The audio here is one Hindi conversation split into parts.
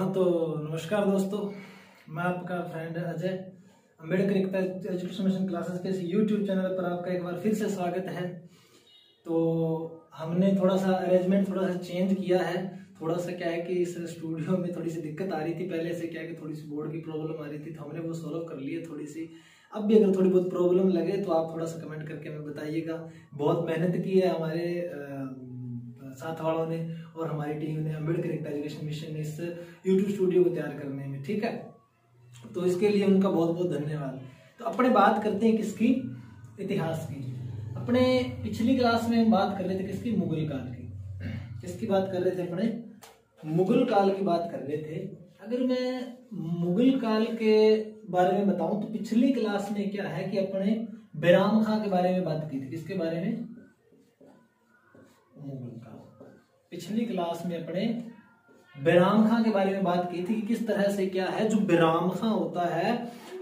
हाँ तो नमस्कार दोस्तों, मैं आपका friend Ajay. Ambedkar education mission classes के इस यूट्यूब चैनल पर आपका एक बार फिर से स्वागत है। तो हमने थोड़ा सा अरेंजमेंट थोड़ा सा चेंज किया है। थोड़ा सा क्या है कि इस स्टूडियो में थोड़ी सी दिक्कत आ रही थी, पहले से क्या है कि थोड़ी सी बोर्ड की प्रॉब्लम आ रही थी, तो हमने वो सॉल्व कर ली है थोड़ी सी। अब भी अगर थोड़ी बहुत प्रॉब्लम लगे तो आप थोड़ा सा कमेंट करके हमें बताइएगा। बहुत मेहनत की है हमारे साथ वालों ने और हमारी टीम ने, अम्बेडकर एजुकेशन मिशन ने, इस यूट्यूब स्टूडियो को तैयार करने में। ठीक है, तो इसके लिए उनका बहुत बहुत धन्यवाद। तो अपने बात करते हैं किसकी, इतिहास की। अपने पिछली क्लास में हम बात कर रहे थे किसकी, मुगल काल की। किसकी बात कर रहे थे, अपने मुगल काल की बात कर रहे थे। अगर मैं मुगल काल के बारे में बताऊं तो पिछली क्लास में क्या है कि अपने बैराम खां के बारे में बात की थी। किसके बारे में, मुगल काल। पिछली क्लास में अपने बैराम खां के बारे में बात की थी कि किस तरह से क्या है, जो बैराम खां होता है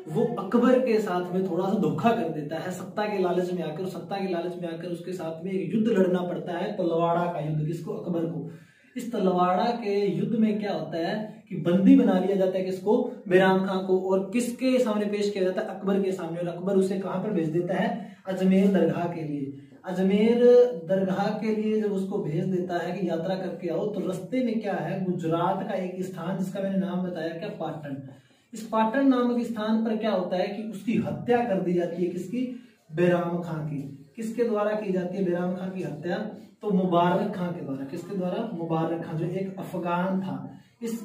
वो अकबर के साथ में थोड़ा सा धोखा कर देता है। सत्ता के लालच में आकर उसके साथ में एक युद्ध लड़ना पड़ता है, तलवाड़ा का युद्ध। किसको, अकबर को। इस तलवाड़ा के युद्ध में क्या होता है कि बंदी बना लिया जाता है किसको, बैराम खां को, और किसके सामने पेश किया जाता है, अकबर के सामने। और अकबर उसे कहां पर भेज देता है, अजमेर दरगाह के लिए। अजमेर दरगाह के लिए जब उसको भेज देता है कि यात्रा करके आओ, तो रास्ते में क्या है, गुजरात का एक स्थान जिसका मैंने नाम बताया क्या, पाटन। इस पाटन नामक स्थान पर क्या होता है कि उसकी हत्या कर दी जाती है। किसकी, बैराम खां की। किसके द्वारा की जाती है बैराम खां की हत्या, तो मुबारक खां के द्वारा। किसके द्वारा, मुबारक खां, जो एक अफगान था। इस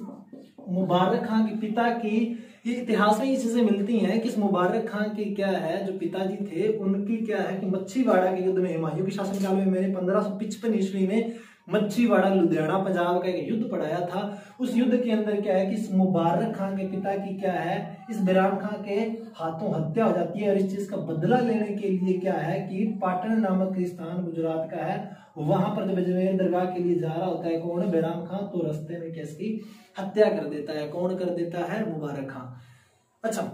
मुबारक खां के पिता की, ये इतिहास में ये चीजें मिलती हैं कि इस मुबारक खां के क्या है, जो पिताजी थे उनकी क्या है कि मच्छीवाड़ा के युद्ध में, हुमायूं के शासनकाल में, मैंने 1555 ईस्वी में मच्छीवाड़ा लुधियाना पंजाब का एक युद्ध पढ़ाया था। उस युद्ध के अंदर क्या है कि इस मुबारक खां के पिता की क्या है, इस बैराम खां के हाथों हत्या हो जाती है। और इस चीज का बदला लेने के लिए क्या है कि पाटन नामक स्थान गुजरात का है, वहां पर जब अजमेर दरगाह के लिए जा रहा होता है कौन, बैराम खां, तो रास्ते में किसकी हत्या कर देता है। कौन कर देता है, मुबारक खां। अच्छा,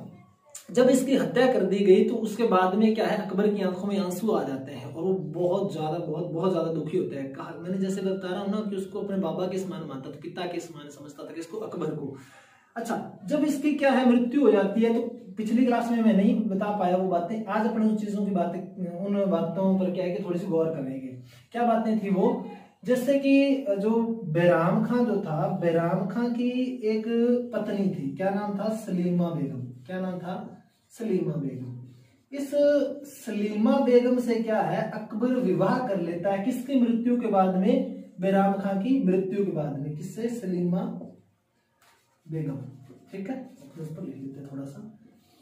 जब इसकी हत्या कर दी गई तो उसके बाद में क्या है, अकबर की आंखों में आंसू आ जाते हैं और वो बहुत ज्यादा दुखी होता है। कहा मैंने जैसे बता रहा हूं ना कि उसको अपने बाबा के समान मानता था, पिता के समान समझता था किसको, अकबर को। अच्छा, जब इसकी क्या है मृत्यु हो जाती है, तो पिछली क्लास में मैं नहीं बता पाया वो बातें, आज अपने उन चीजों की बातें, उन बातों पर क्या है कि थोड़ी सी गौर करेंगे। क्या बातें थी वो, जैसे कि जो बैराम खां जो था, बैराम खां की एक पत्नी थी, क्या नाम था, सलीमा बेगम। क्या नाम था, सलीमा बेगम। इस सलीमा बेगम से क्या है, अकबर विवाह कर लेता है। किसकी मृत्यु के बाद में, बैराम खां की मृत्यु के बाद में। किससे, सलीमा बेगम। ठीक है, उस पर लिख लेते हैं थोड़ा सा।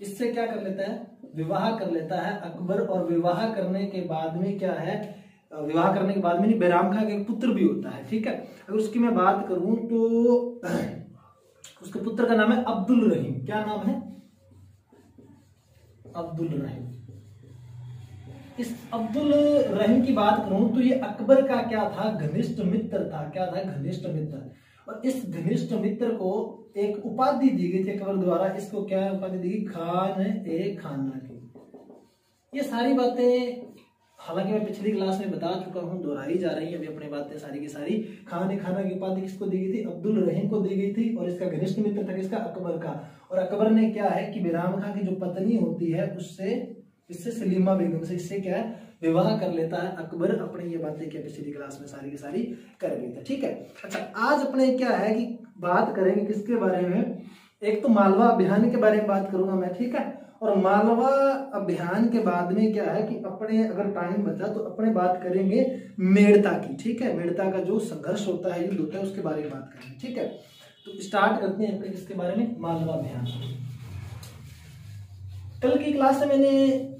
इससे क्या कर लेता है, विवाह कर लेता है अकबर। और विवाह करने के बाद में क्या है, विवाह करने के बाद में बैराम खां का एक पुत्र भी होता है। ठीक है, अगर उसकी मैं बात करूं तो उसके पुत्र का नाम है अब्दुल रहीम। क्या नाम है, अब्दुल रहीम। इस अब्दुल रहीम की बात करूं तो ये अकबर का क्या था, घनिष्ठ मित्र था। क्या था, घनिष्ठ मित्र। और इस घनिष्ठ मित्र को एक उपाधि दी गई थी अकबर द्वारा। इसको क्या उपाधि दी, खान ए खाना की। ये सारी बातें हालांकि मैं पिछली क्लास में बता चुका हूं, दोहराई जा रही है अभी अपनी बातें सारी की सारी। खान ए खाना की उपाधि किसको दी गई थी, अब्दुल रहीम को दी गई थी। और इसका घनिष्ठ मित्र था किसका, अकबर का। और अकबर ने क्या है कि बैराम खां की जो पत्नी होती है उससे, इससे सलीमा बेगम से, इससे क्या है विवाह कर लेता है अकबर। अपने ये बातें क्या पिछली क्लास में सारी की सारी कर गई थी। ठीक है, अच्छा आज अपने क्या है कि बात करेंगे किसके बारे में, एक तो मालवा अभियान के बारे में बात करूंगा मैं। ठीक है, और मालवा अभियान के बाद में क्या है कि अपने अगर टाइम बचा तो अपने बात करेंगे मेड़ता की। ठीक है, मेड़ता का जो संघर्ष होता है, युद्ध होता है, उसके बारे में बात करेंगे। ठीक है, तो स्टार्ट करते हैं अपने किसके बारे में, मालवा अभियान। कल की क्लास में मैंने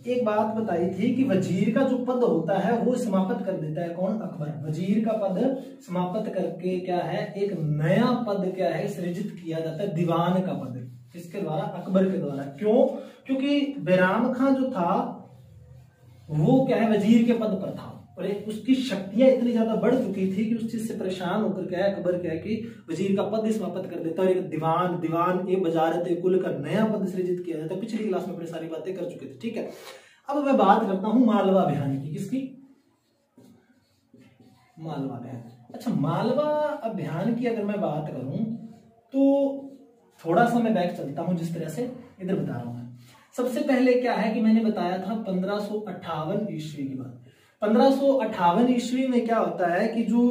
एक बात बताई थी कि वजीर का जो पद होता है वो समाप्त कर देता है कौन, अकबर। वजीर का पद समाप्त करके क्या है, एक नया पद क्या है सृजित किया जाता है, दीवान का पद। किसके द्वारा, अकबर के द्वारा। क्यों, क्योंकि बैराम खां जो था वो क्या है वजीर के पद पर था और उसकी शक्तियां इतनी ज्यादा बढ़ चुकी थी कि उस चीज से परेशान होकर क्या है अकबर क्या है कि वजीर का पद समाप्त कर देता है और एक दीवान ए वजारत कुल का नया पद सृजित किया जाता है। पिछली क्लास में अपनी सारी बातें कर चुके थे। ठीक है, अब मैं बात करता हूं मालवा अभियान की। किसकी, मालवा अभियान। अच्छा, मालवा अभियान की अगर मैं बात करूं तो थोड़ा सा मैं बैक चलता हूं, जिस तरह से इधर बता रहा हूं मैं। सबसे पहले क्या है कि मैंने बताया था 1558 ईस्वी की बात। 1558 ईस्वी में क्या होता है कि जो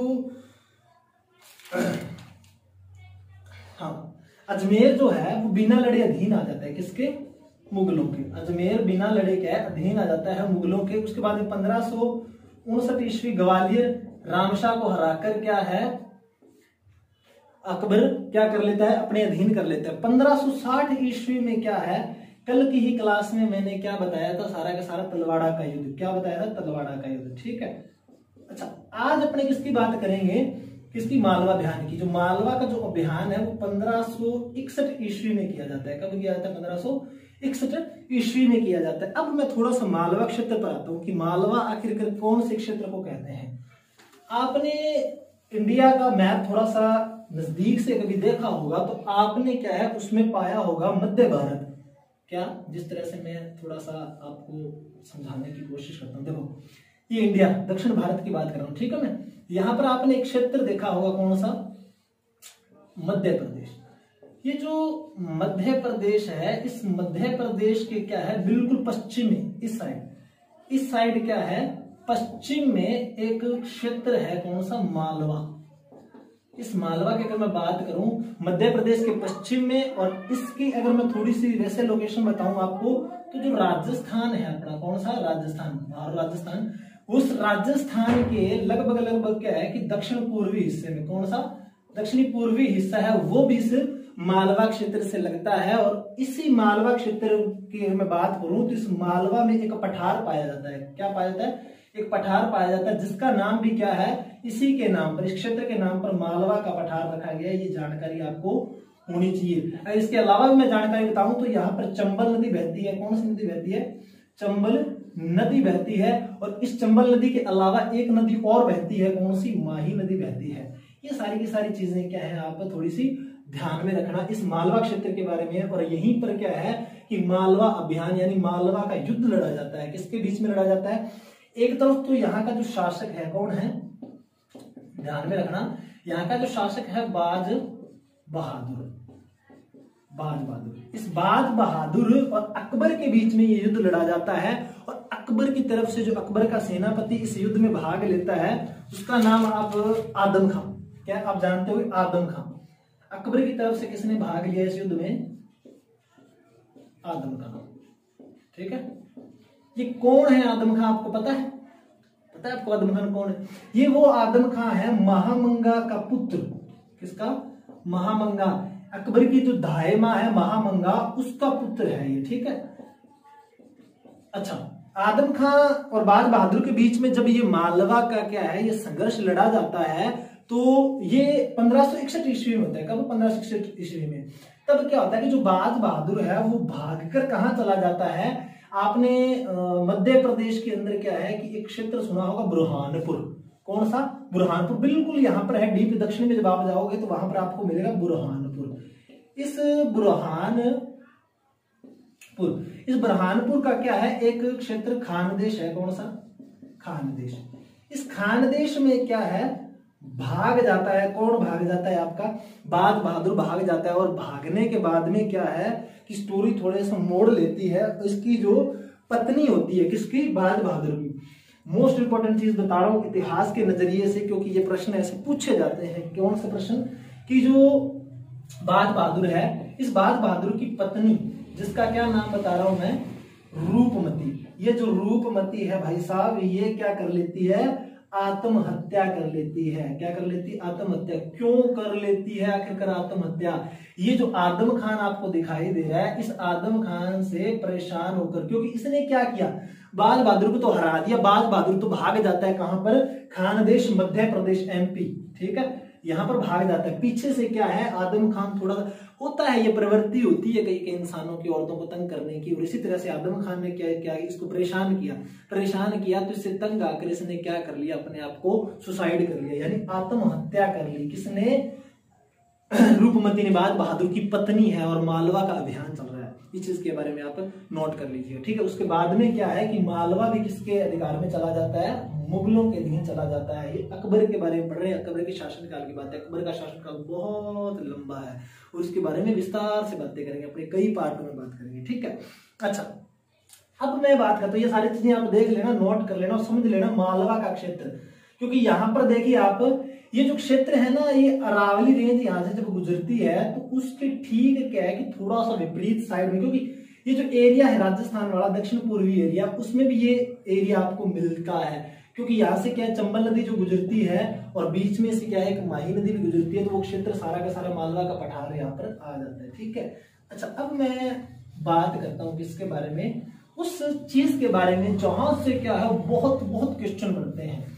अजमेर जो है वो बिना लड़े अधीन आ जाता है, किसके? मुगलों के। अजमेर बिना लड़े क्या है? अधीन आ जाता है मुगलों के। उसके बाद 1559 ईस्वी ग्वालियर रामशाह को हराकर क्या है, अकबर क्या कर लेता है? अपने अधीन कर लेता है। 1560 ईस्वी में क्या है, कल की ही क्लास में मैंने क्या बताया था, सारा का सारा तलवाड़ा का युद्ध। क्या बताया था? तलवाड़ा का युद्ध, ठीक है। अच्छा, आज अपने किसकी बात करेंगे? किसकी? मालवा अभियान की। जो मालवा का जो अभियान है वो 1561 ईस्वी में किया जाता है। कब किया जाता है? 1561 ईस्वी में किया जाता है। अब मैं थोड़ा सा मालवा क्षेत्र पर आता हूं कि मालवा आखिरकार कौन से क्षेत्र को कहते हैं। आपने इंडिया का मैप थोड़ा सा नजदीक से कभी देखा होगा तो आपने क्या है उसमें पाया होगा मध्य भारत। क्या? जिस तरह से मैं थोड़ा सा आपको समझाने की कोशिश करता हूं, देखो ये इंडिया दक्षिण भारत की बात कर रहा हूं, ठीक है। मैं यहां पर आपने एक क्षेत्र देखा होगा, कौन सा? मध्य प्रदेश। ये जो मध्य प्रदेश है, इस मध्य प्रदेश के क्या है बिल्कुल पश्चिम में, इस साइड क्या है, पश्चिम में एक क्षेत्र है, कौन सा? मालवा। इस मालवा की अगर मैं बात करूं मध्य प्रदेश के पश्चिम में, और इसकी अगर मैं थोड़ी सी वैसे लोकेशन बताऊं आपको, तो जो राजस्थान है अपना, कौन सा? राजस्थान। और राजस्थान, उस राजस्थान के लगभग क्या है कि दक्षिण पूर्वी हिस्से में, कौन सा? दक्षिणी पूर्वी हिस्सा है, वो भी इस मालवा क्षेत्र से लगता है। और इसी मालवा क्षेत्र की अगर मैं बात करूं तो इस मालवा में एक पठार पाया जाता है। क्या पाया जाता है? एक पठार पाया जाता है, जिसका नाम भी क्या है? इसी के नाम पर, इस क्षेत्र के नाम पर मालवा का पठार रखा गया है। ये जानकारी आपको होनी चाहिए। अगर इसके अलावा भी मैं जानकारी बताऊं तो यहाँ पर चंबल नदी बहती है। कौन सी नदी बहती है? चंबल नदी बहती है। और इस चंबल नदी के अलावा एक नदी और बहती है, कौन सी? माही नदी बहती है। ये सारी की सारी चीजें क्या है, आप थोड़ी सी ध्यान में रखना इस मालवा क्षेत्र के बारे में। और यहीं पर क्या है कि मालवा अभियान यानी मालवा का युद्ध लड़ा जाता है। किसके बीच में लड़ा जाता है? एक तरफ तो यहाँ का जो शासक है, कौन है? ध्यान में रखना, यहाँ का जो शासक है बाज बहादुर। इस बाज बहादुर और अकबर के बीच में ये युद्ध लड़ा जाता है। और अकबर की तरफ से जो अकबर का सेनापति इस युद्ध में भाग लेता है उसका नाम आप आदम खां। क्या आप जानते हो? आदम खां। अकबर की तरफ से किसने भाग लिया इस युद्ध में? आदम खां, ठीक है। ये कौन है आदम खां? आपको पता है? पता है आपको आदम खान कौन है? ये वो आदम खां है महामंगा का पुत्र। किसका? महामंगा। अकबर की जो दाहिमा है महामंगा, उसका पुत्र है ये, ठीक है। अच्छा, आदम खां और बाज बहादुर के बीच में जब ये मालवा का क्या है ये संघर्ष लड़ा जाता है तो ये 1561 ईस्वी में होता है। कब? 1561 ईस्वी में। तब क्या होता है कि जो बाज बहादुर है वो भागकर कहां चला जाता है? आपने मध्य प्रदेश के अंदर क्या है कि एक क्षेत्र सुना होगा, बुरहानपुर। कौन सा? बुरहानपुर। बिल्कुल यहाँ पर है, डीप दक्षिण में जब आप जाओगे तो वहां पर आपको मिलेगा बुरहानपुर। इस बुरहानपुर का क्या है, एक क्षेत्र खानदेश है। कौन सा? खानदेश। इस खानदेश में क्या है, भाग जाता है। कौन भाग जाता है? आपका बाज बहादुर भाग जाता है। और भागने के बाद में क्या है कि स्टोरी थोड़े सा मोड़ लेती है। इसकी जो पत्नी होती है, किसकी? बाज बहादुर की। मोस्ट इंपॉर्टेंट चीज बता रहा हूं इतिहास के नजरिए से, क्योंकि ये प्रश्न ऐसे पूछे जाते हैं। कौन सा प्रश्न? कि जो बाज बहादुर है, इस बाज बहादुर की पत्नी, जिसका क्या नाम बता रहा हूं मैं? रूपमती। ये जो रूपमती है भाई साहब, ये क्या कर लेती है? आत्महत्या कर लेती है। क्या कर लेती है? आत्महत्या। क्यों कर लेती है आखिरकार आत्महत्या? ये जो आदम खान आपको दिखाई दे रहा है, इस आदम खान से परेशान होकर, क्योंकि इसने क्या किया, बाज बहादुर को तो हरा दिया। बाज बहादुर तो भाग जाता है कहां पर? खानदेश, मध्य प्रदेश, एमपी, ठीक है, यहां पर भाग जाता है। पीछे से क्या है, आदम खान थोड़ा होता है, ये प्रवृत्ति होती है कई कई इंसानों की, औरतों को तंग करने की। और इसी तरह से आदम खान ने क्या इसको परेशान किया तो इससे तंग आकर इसने क्या कर लिया, अपने आप को सुसाइड कर लिया, यानी आत्महत्या कर ली। किसने? रूपमती ने, बाज बहादुर की पत्नी है। और मालवा का अभियान चल रहा है, इस चीज के बारे में आप नोट कर लीजिए, ठीक है। उसके बाद में क्या है कि मालवा भी किसके अधिकार में चला जाता है, मुगलों के अधीन चला जाता है। ये अकबर के बारे में पढ़ रहे हैं, अकबर के शासनकाल की बात है। अकबर का शासनकाल बहुत लंबा है और उसके बारे में विस्तार से बातें करेंगे, अपने कई पार्टों में बात करेंगे, ठीक है। अच्छा, अब मैं बात करता हूँ, ये सारी चीजें आप देख लेना, नोट कर लेना और समझ लेना मालवा का क्षेत्र, क्योंकि यहाँ पर देखिए आप, ये जो क्षेत्र है ना, ये अरावली रेंज यहाँ से जब गुजरती है तो उसके ठीक क्या है कि थोड़ा सा विपरीत साइड में, क्योंकि ये जो एरिया है राजस्थान वाला दक्षिण पूर्वी एरिया, उसमें भी ये एरिया आपको मिलता है, क्योंकि यहाँ से क्या है चंबल नदी जो गुजरती है और बीच में से क्या है एक माही नदी भी गुजरती है, तो वो क्षेत्र सारा का सारा मालवा का पठार यहाँ पर आ जाता है, ठीक है। अच्छा, अब मैं बात करता हूँ किसके बारे में, उस चीज के बारे में जहां से क्या है बहुत बहुत क्वेश्चन बनते हैं।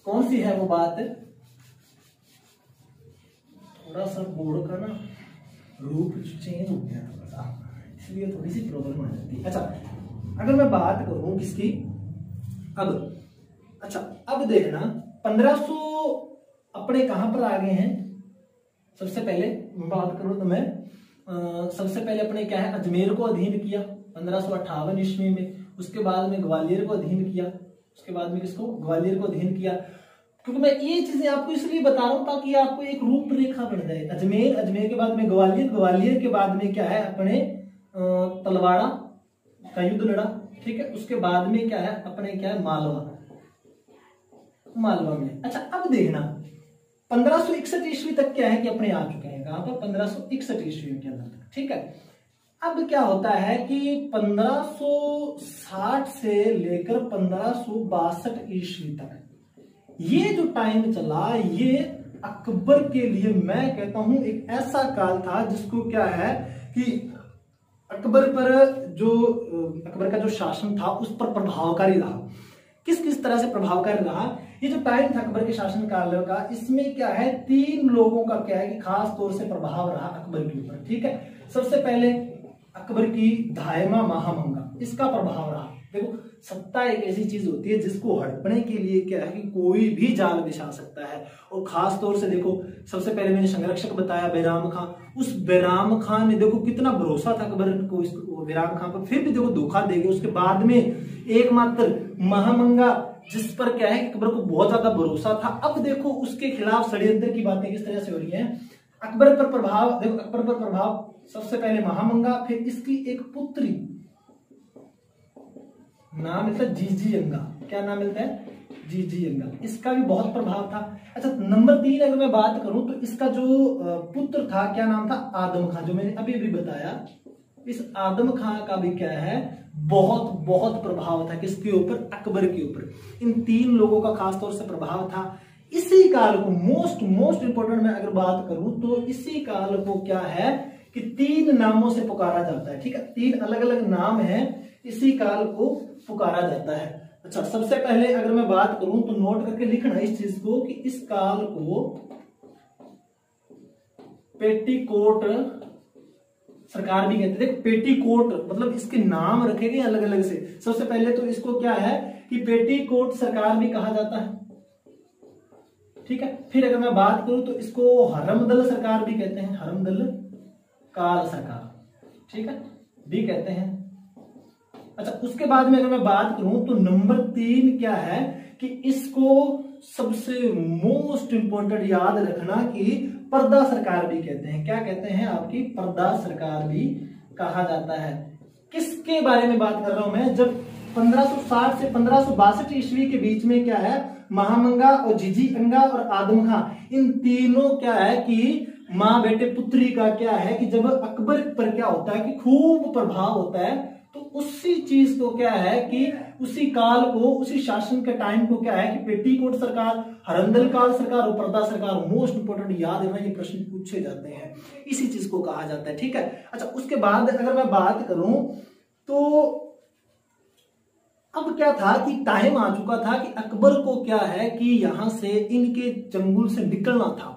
कौन सी है वो बात, थोड़ा सा बोर्ड का ना रूप चेंज हो गया थोड़ा सा, इसलिए थोड़ी सी प्रॉब्लम आ जाती है। अच्छा, अगर मैं बात करूं किसकी, अब अच्छा अब देखना 1500 अपने कहां पर आ गए हैं। सबसे पहले बात करूं तो मैं सबसे पहले अपने क्या है अजमेर को अधीन किया 1558 ईस्वी में, उसके बाद में ग्वालियर को अधीन किया, उसके बाद में किसको, ग्वालियर को अधीन किया। क्योंकि मैं ये चीजें आपको इसलिए बता रहा हूं ताकि आपको एक रूपरेखा बन जाए। अजमेर, अजमेर के बाद में ग्वालियर, ग्वालियर के बाद में क्या है अपने तलवाड़ा का युद्ध लड़ा, ठीक है। उसके बाद में क्या है अपने क्या है मालवा, मालवा में। अच्छा, अब देखना 1561 ईस्वी तक क्या है कि अपने आ चुके हैं, कहां पर 1561 ईस्वी के अंदर तक, ठीक है। अब क्या होता है कि 1560 से लेकर 1562 ईस्वी तक ये जो टाइम चला, ये अकबर के लिए मैं कहता हूं एक ऐसा काल था जिसको क्या है कि अकबर पर जो अकबर का जो शासन था उस पर प्रभावकारी रहा। किस किस तरह से प्रभावकारी रहा, ये जो टाइम था अकबर के शासन काल का, इसमें क्या है 3 लोगों का क्या है कि खास तौर से प्रभाव रहा अकबर के ऊपर, ठीक है। सबसे पहले अकबर की धायमा महामंगा, इसका प्रभाव रहा। देखो, सत्ता एक ऐसी चीज होती है जिसको हड़पने के लिए क्या है कि कोई भी जाल बिछा सकता है, और खास तौर से देखो सबसे पहले मैंने संरक्षक बताया बैराम खां, उस बैराम खां ने देखो कितना भरोसा था अकबर को इस बैराम खां पर, फिर भी देखो धोखा दे गए। उसके बाद में एकमात्र महामंगा जिस पर क्या है अकबर को बहुत ज्यादा भरोसा था, अब देखो उसके खिलाफ षड्यंत्र की बातें किस तरह से हो रही है। अकबर पर प्रभाव, देखो अकबर पर प्रभाव सबसे पहले महामंगा, फिर इसकी एक पुत्री, नाम मिलता है जीजी अंगा, क्या नाम मिलता है जीजी अंगा, इसका भी बहुत प्रभाव था। अच्छा, नंबर 3 अगर मैं बात करूं तो इसका जो पुत्र था क्या नाम था आदम खां, जो मैंने अभी अभी बताया, इस आदम खां का भी क्या है बहुत बहुत प्रभाव था किसके ऊपर, अकबर के ऊपर। इन 3 लोगों का खास तौर से प्रभाव था। इसी काल को मोस्ट इंपोर्टेंट मैं अगर बात करूं तो इसी काल को क्या है कि 3 नामों से पुकारा जाता है, ठीक है। 3 अलग अलग नाम है, इसी काल को पुकारा जाता है। अच्छा, सबसे पहले अगर मैं बात करूं तो नोट करके लिखना इस चीज को कि इस काल को पेटीकोट सरकार भी कहते हैं। देखो पेटीकोट मतलब इसके नाम रखे गए अलग अलग से। सबसे पहले तो इसको क्या है कि पेटीकोट सरकार भी कहा जाता है, ठीक है। फिर अगर मैं बात करूं तो इसको हरमदल सरकार भी कहते हैं, हरमदल काल सरकार, ठीक है, भी कहते हैं। अच्छा, उसके बाद में अगर मैं बात करूं तो नंबर 3 क्या है कि इसको सबसे मोस्ट इंपोर्टेंट याद रखना कि पर्दा सरकार भी कहते हैं। क्या कहते हैं आपकी, पर्दा सरकार भी कहा जाता है। किसके बारे में बात कर रहा हूं मैं, जब 1560 से 1562 ईस्वी के बीच में क्या है महामंगा और जीजी अंगा और आदम खां, इन तीनों क्या है कि माँ बेटे पुत्री का क्या है कि जब अकबर पर क्या होता है कि खूब प्रभाव होता है, तो उसी चीज को क्या है कि उसी काल को, उसी शासन के टाइम को क्या है कि पेटीकोट सरकार, हरमदल काल सरकार और पर्दा सरकार, मोस्ट इंपोर्टेंट याद है ना, ये प्रश्न पूछे जाते हैं, इसी चीज को कहा जाता है, ठीक है। अच्छा, उसके बाद अगर मैं बात करूं तो अब क्या था कि टाइम आ चुका था कि अकबर को क्या है कि यहां से इनके चंगुल से निकलना था।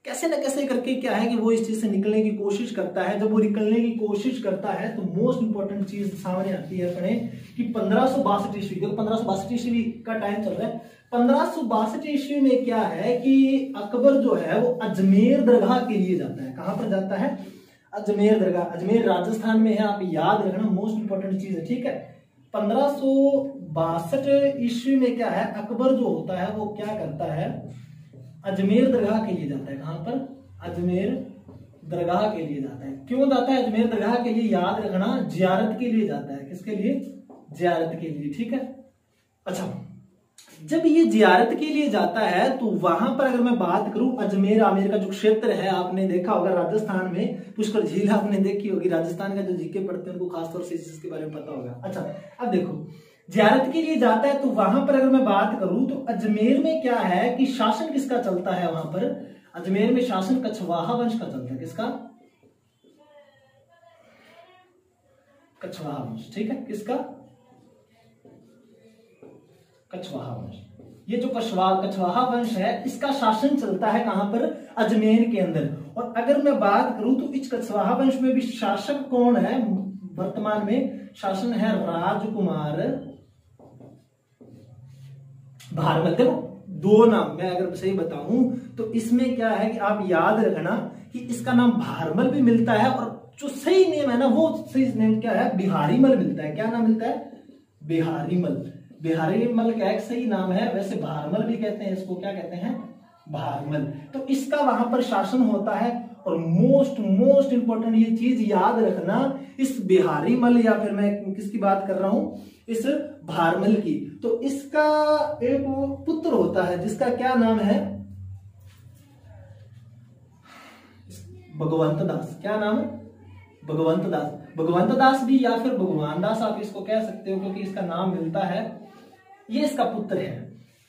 कैसे न कैसे करके क्या है कि वो इस चीज से निकलने की कोशिश करता है। जब वो निकलने की कोशिश करता है तो मोस्ट इंपोर्टेंट चीज सामने आती है अपने कि 1562 ईस्वी, देखो 1562 ईस्वी का टाइम चल रहा है। 1562 ईस्वी में क्या है कि अकबर जो है वो अजमेर दरगाह के लिए जाता है। कहां पर जाता है, अजमेर दरगाह, अजमेर राजस्थान में है, आप याद रखना, मोस्ट इंपोर्टेंट चीज है, ठीक है। 1562 ईस्वी में क्या है, अकबर जो होता है वो क्या करता है, अजमेर दरगाह के लिए जाता है। कहां पर, अजमेर दरगाह के लिए जाता है। क्यों जाता है अजमेर दरगाह के लिए, याद रखना, जियारत के लिए जाता है। किसके लिए, जियारत के लिए, ठीक है। अच्छा, जब ये जियारत के लिए जाता है तो वहां पर अगर मैं बात करूं, अजमेर आमेर का जो क्षेत्र है, आपने देखा होगा राजस्थान में पुष्कर झील आपने देखी होगी, राजस्थान का जो जीके पढ़ते हैं उनको खासतौर से इसके बारे में पता होगा। अच्छा, अब देखो, जियारत के लिए जाता है तो वहां पर अगर मैं बात करूं तो अजमेर में क्या है कि शासन किसका चलता है, वहां पर अजमेर में शासन कछवाहा वंश का चलता है। किसका, कछवाहा वंश, ठीक है। किसका, कछवाहा वंश। ये जो कछवाहा वंश है इसका शासन चलता है कहां पर, अजमेर के अंदर। और अगर मैं बात करूं तो इस कछवाहा वंश में भी शासक कौन है, वर्तमान में शासन है राजकुमार भारमल। देखो, दो नाम मैं अगर सही बताऊं तो इसमें क्या है कि आप याद रखना कि इसका नाम भारमल भी मिलता है, और जो सही नेम है ना वो सही नेम क्या है, बिहारीमल मिलता है। क्या नाम मिलता है, बिहारीमल। बिहारीमल का एक सही नाम है, वैसे भारमल भी कहते हैं इसको, क्या कहते हैं, भारमल। तो इसका वहां पर शासन होता है। और मोस्ट इंपोर्टेंट ये चीज याद रखना, इस बिहारीमल या फिर मैं किसकी बात कर रहा हूं, इस भारमल की, तो इसका एक पुत्र होता है जिसका क्या नाम है, भगवंत दास। क्या नाम है, भगवंत दास। भगवंत दास भी या फिर भगवान दास आप इसको कह सकते हो, क्योंकि इसका नाम मिलता है, ये इसका पुत्र है।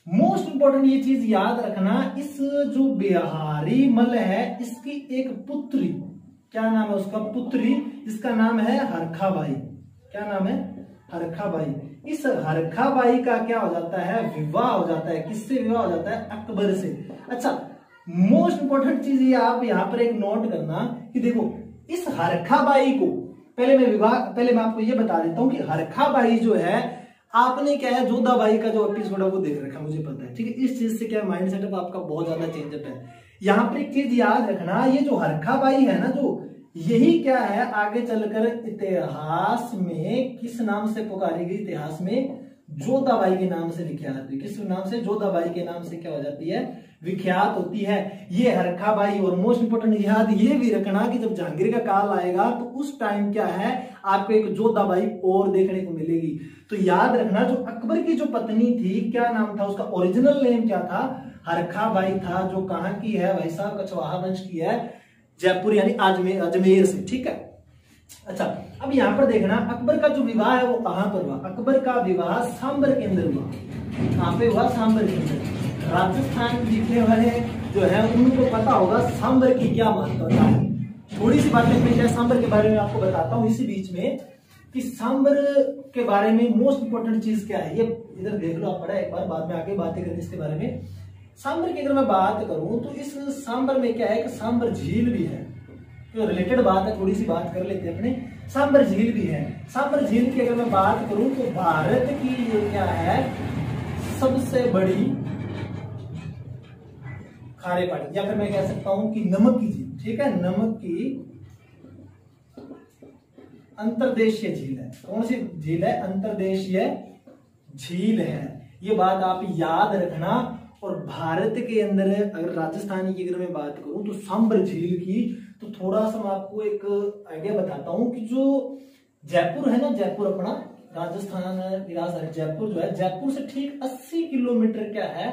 मोस्ट इंपोर्टेंट ये चीज याद रखना, इस जो बिहारीमल है इसकी एक पुत्री, क्या नाम है उसका, पुत्री, इसका नाम है हरखाबाई। क्या नाम है, हरखाबाई। इस हरखाबाई का क्या हो जाता है, विवाह हो जाता है। किससे विवाह हो जाता है, अकबर से। अच्छा, मोस्ट इंपोर्टेंट चीज ये आप यहां पर एक नोट करना कि देखो, इस हरखाबाई को पहले मैं आपको ये बता देता हूं कि हरखाबाई जो है, आपने क्या है जोधाबाई का जो एपिसोड है वो देख रखा, मुझे पता है, ठीक है। इस चीज से क्या माइंड सेटअप आपका बहुत ज्यादा चेंजअप है। यहां पर एक चीज याद रखना, ये जो हरखाबाई है ना, जो यही क्या है आगे चलकर इतिहास में किस नाम से पुकारी गई, इतिहास में जोधाबाई के नाम से विख्यात हुई। किस नाम से, जोधाबाई के नाम से क्या हो जाती है, विख्यात होती है ये हरखाबाई। और मोस्ट इंपोर्टेंट याद ये भी रखना कि जब जहांगीर का काल आएगा तो उस टाइम क्या है, आपको एक जोधाबाई और देखने को मिलेगी। तो याद रखना, जो अकबर की जो पत्नी थी, क्या नाम था उसका, ओरिजिनल नेम क्या था, हरखाबाई था, जो कहां की है भाई साहब, कछवाहा वंश की है, जयपुर यानी अजमेर से, ठीक है। अच्छा, अब यहां पर देखना, अकबर का जो विवाह है वो कहां पर हुआ, अकबर का विवाह सांबर के अंदर हुआ। कहां पे हुआ, सांबर के अंदर। राजस्थान जीतने वाले जो है उनको पता होगा सांबर की क्या महत्वता है। थोड़ी सी बातें मैं सांबर के बारे में आपको बताता हूं इसी बीच में, कि सांबर के बारे में मोस्ट इंपोर्टेंट चीज क्या है, ये इधर देख लो, आप पढ़ा एक बार, बाद में आगे बातें करेंगे इसके बारे में। सांबर की अगर मैं बात करूं तो इस सांबर में क्या है कि सांबर झील भी है, तो रिलेटेड बात है, थोड़ी सी बात कर लेते हैं अपने। सांबर झील भी है। सांबर झील की अगर मैं बात करूं तो भारत की ये क्या है, सबसे बड़ी खारे पानी, या फिर मैं कह सकता हूं कि नमक की झील, ठीक है, नमक की अंतर्देशीय झील है। कौन सी झील है, अंतर्देशीय झील है। ये बात आप याद रखना। और भारत के अंदर अगर राजस्थान की अगर मैं बात करूं तो सांबर झील की, तो थोड़ा सा मैं आपको एक आइडिया बताता हूं कि जो जयपुर है ना, जयपुर अपना राजस्थान राजधानी जयपुर जो है, जयपुर से ठीक 80 किलोमीटर क्या है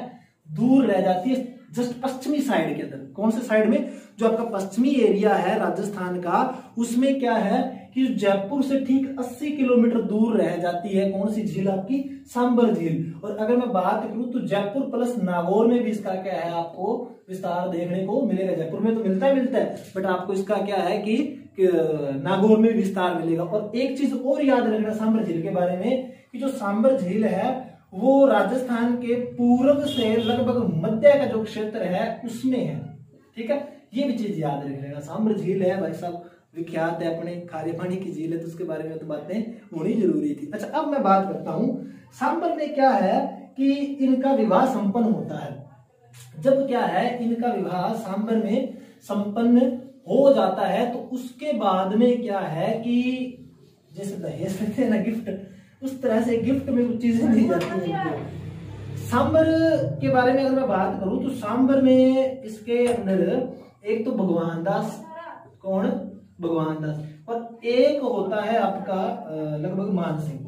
दूर रह जाती है, जस्ट पश्चिमी साइड के अंदर। कौन से साइड में, जो आपका पश्चिमी एरिया है राजस्थान का, उसमें क्या है कि जयपुर से ठीक 80 किलोमीटर दूर रह जाती है कौन सी झील, आपकी सांबर झील। और अगर मैं बात करूं तो जयपुर प्लस नागौर में भी इसका क्या है, आपको विस्तार देखने को मिलेगा। जयपुर में तो मिलता है, बट आपको इसका क्या है कि नागौर में विस्तार मिलेगा। और एक चीज और याद रखना सांबर झील के बारे में, कि जो सांबर झील है वो राजस्थान के पूर्व से लगभग मध्य का जो क्षेत्र है उसमें है, ठीक है। ये भी चीज याद रखना, सांबर झील है भाई साहब, विख्यात है, अपने खारे पानी की झील है, तो उसके बारे में तो बातें होनी जरूरी थी। अच्छा, अब मैं बात करता हूं सांबर में क्या है कि इनका विवाह संपन्न होता है। जब क्या है, इनका विवाह सांबर में संपन्न हो जाता है तो उसके बाद में क्या है कि जैसे दहेज देते हैं ना, गिफ्ट, उस तरह से गिफ्ट में कुछ चीजें दी जाती हैं इनको। सांबर के बारे में अगर मैं बात करूं तो सांबर में इसके अंदर एक तो भगवान दास, कौन, भगवान दास, और एक होता है आपका लगभग मान सिंह।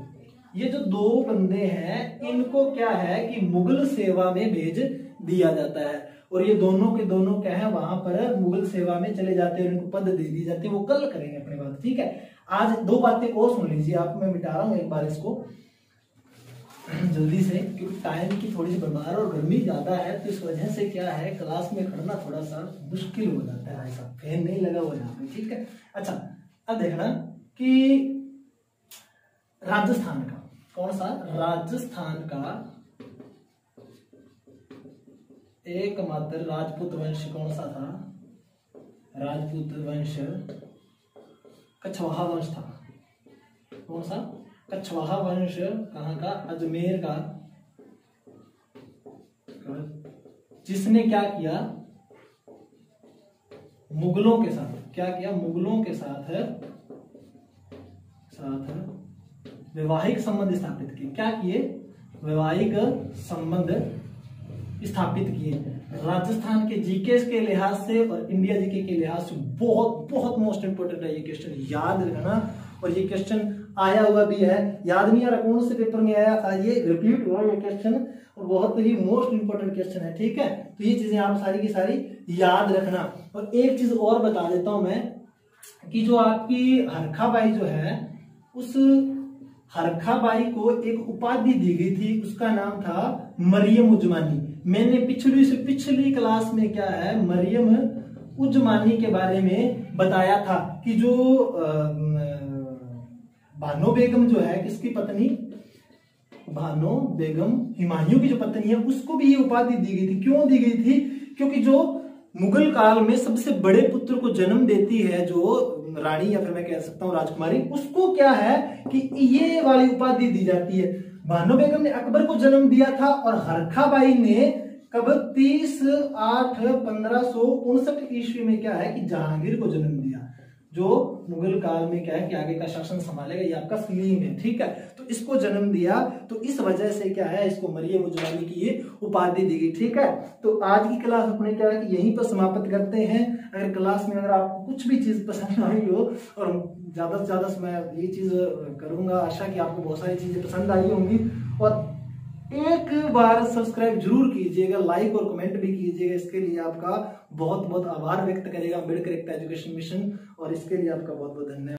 ये जो दो बंदे हैं इनको क्या है कि मुगल सेवा में भेज दिया जाता है, और ये दोनों के दोनों क्या है वहां पर मुगल सेवा में चले जाते हैं, इनको पद दे दी जाती है। वो कल करेंगे अपनी बात, ठीक है। आज दो बातें और सुन लीजिए आप, मैं मिटा रहा हूं एक बार इसको जल्दी से, क्योंकि टाइम की थोड़ी सी बर्बाद और गर्मी ज्यादा है, तो इस वजह से क्या है क्लास में खड़ना थोड़ा सा मुश्किल हो जाता है भाई साहब, फैन नहीं लगा हुआ यहाँ पे, ठीक है। अच्छा अब देखना कि राजस्थान का कौन सा, राजस्थान का एकमात्र राजपूत वंश कौन सा था, राजपूत वंश कछवाहा वंश था। कौन सा, कछवाहा वंश, कहाँ का, अजमेर का, जिसने क्या किया, मुगलों के साथ क्या किया, मुगलों के साथ वैवाहिक संबंध स्थापित किए। क्या किए, वैवाहिक संबंध स्थापित किए। राजस्थान के जीके के लिहाज से और इंडिया जीके के लिहाज से बहुत बहुत मोस्ट इंपोर्टेंट है ये क्वेश्चन, याद रखना। और ये क्वेश्चन आया हुआ भी है, याद नहीं आ रहा कौन से पेपर में आया था, ये रिपीट हुआ ये क्वेश्चन, और बहुत ही मोस्ट इंपोर्टेंट क्वेश्चन है, ठीक है। तो ये चीजें आप सारी की सारी याद रखना। और एक चीज और बता देता हूं मैं कि जो आपकी हरखाबाई जो है, उस हरखाबाई को एक उपाधि दी गई थी, उसका नाम था मरियम उजमानी। मैंने पिछली क्लास में क्या है मरियम उजमानी के बारे में बताया था कि जो भानो बेगम जो है, किसकी पत्नी, भानो बेगम हुमायूं की जो पत्नी है, उसको भी ये उपाधि दी गई थी। क्यों दी गई थी, क्योंकि जो मुगल काल में सबसे बड़े पुत्र को जन्म देती है जो रानी, या फिर मैं कह सकता हूं राजकुमारी, उसको क्या है कि ये वाली उपाधि दी जाती है। भानो बेगम ने अकबर को जन्म दिया था, और हरखाबाई ने कब, 30/8/1559 ईस्वी में क्या है कि जहांगीर को जन्म दिया, जो मुगल काल में क्या है कि आगे का शासन संभालेगा। ये आपका सलीम है, ठीक है। तो इसको जन्म दिया, तो इस वजह से क्या है इसको मरियम उजमानी की ये उपाधि दी गई, ठीक है। तो आज की क्लास अपने क्या है कि यहीं पर समाप्त करते हैं। अगर क्लास में अगर आपको कुछ भी चीज पसंद आई हो, और ज्यादा से ज्यादा मैं ये चीज करूंगा, आशा कि आपको बहुत सारी चीजें पसंद आई होंगी, और एक बार सब्सक्राइब जरूर कीजिएगा, लाइक और कमेंट भी कीजिएगा। इसके लिए आपका बहुत बहुत आभार व्यक्त करेगा अम्बेडकर एकता एजुकेशन मिशन, और इसके लिए आपका बहुत बहुत धन्यवाद।